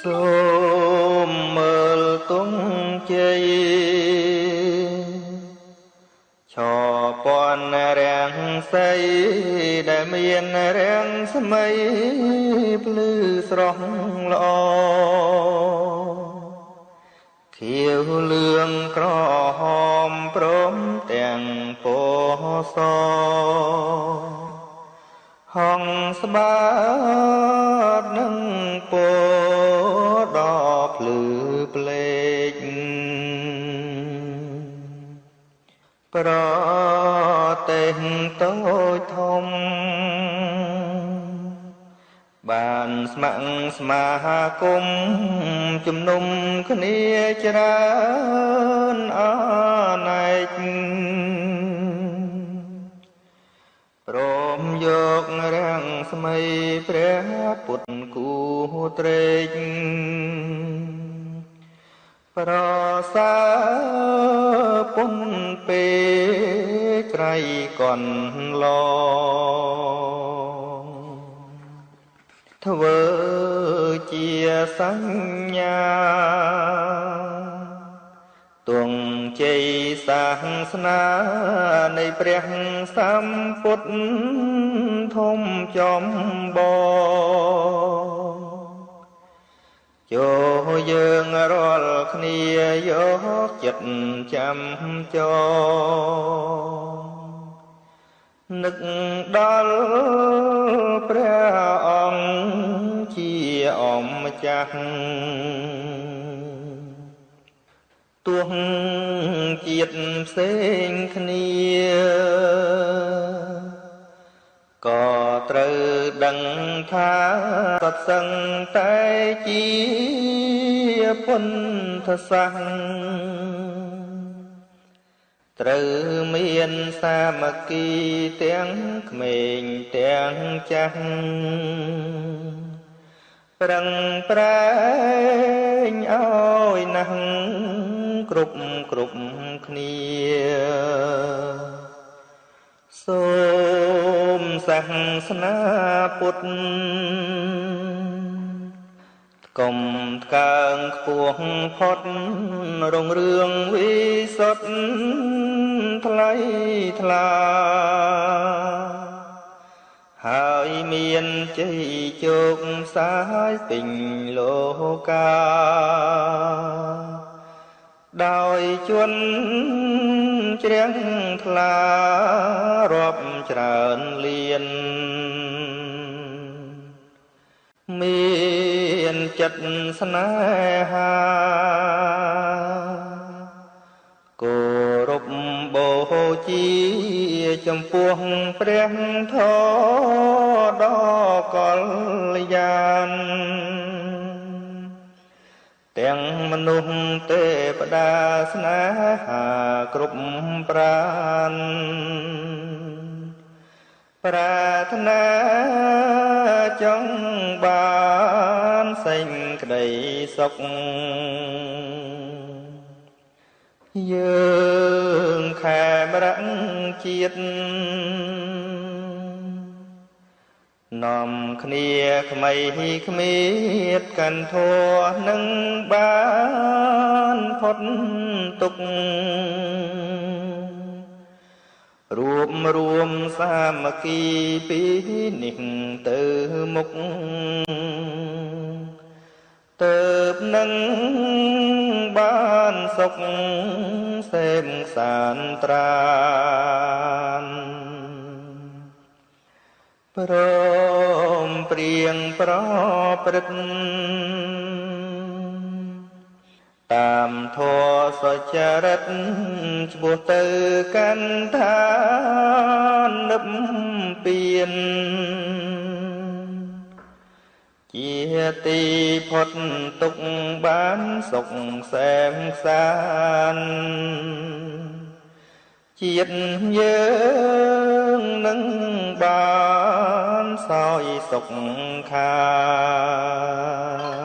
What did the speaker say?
សូមមើលទង់ជ័យឆពាន់រាំងសីដែលមានរាំងស្មៃភ្លឺស្រស់ល្អខៀវលឿងក្រហមព្រមទាំងពណ៌សហង្ស្បាតនឹងពណ៌ដ៏ភ្លឺផ្លេកប្រទេសតូចធំបានស្ម័គ្រស្មាគមជំនុំគ្នាច្រើនអនេកព្រមយករាំងស្មីព្រះពុទ្ធគូត្រេកប្រសើរពុនពេក្រៃកន្លងធ្វើជាសញ្ញាទង់ជ័យសាសនានៃព្រះសម្ពុទ្ធធំចំបងចូលយើងរាល់គ្នាយកចិត្តចាំចងនឹកដល់ព្រះអង្គជាអម្ចាស់ទោះជាតិផ្សេងគ្នាក៏ត្រូវដឹងថាសត្វសឹងតែជាពុទ្ធសាសន៍ត្រូវមានសាមគ្គីទាំងក្មេងទាំងចាស់ប្រឹងប្រែងឲ្យណាស់គ្រប់គ្នាសូមសាសនាពុទ្ធកុំថ្កើងខ្ពស់ផុតរុងរឿងវិសុទ្ធថ្លៃថ្លាហើយមានជ័យជោគសាយពេញលោកាដោយជន់ជ្រះថ្លារាប់ច្រើនលានមានចិត្តស្នេហាគោរពបូជាចំពោះព្រះធម៌ដ៏កល្យានទាំងមនុស្សទេវតាស្នេហាគ្រប់ប្រាណប្រាថ្នាចង់បានសេចក្តីសុខយើងខែមរៈជាតិនាំគ្នាក្មៃគ្មៀតកាន់ធัวនឹងបានផុតទុក្ខរួមសាមគ្គីពីនេះទៅមុខទៅនឹងបានសុខសេមសានត្រានព្រមព្រៀងប្រព្រឹត្តតាមធម៌សុចរិតឆ្ពោះទៅកាន់ឋាននិព្វានជាទីផុតទុក្ខបានសុខសែមសានជាតិយើងនឹងបានសោយសុខខាន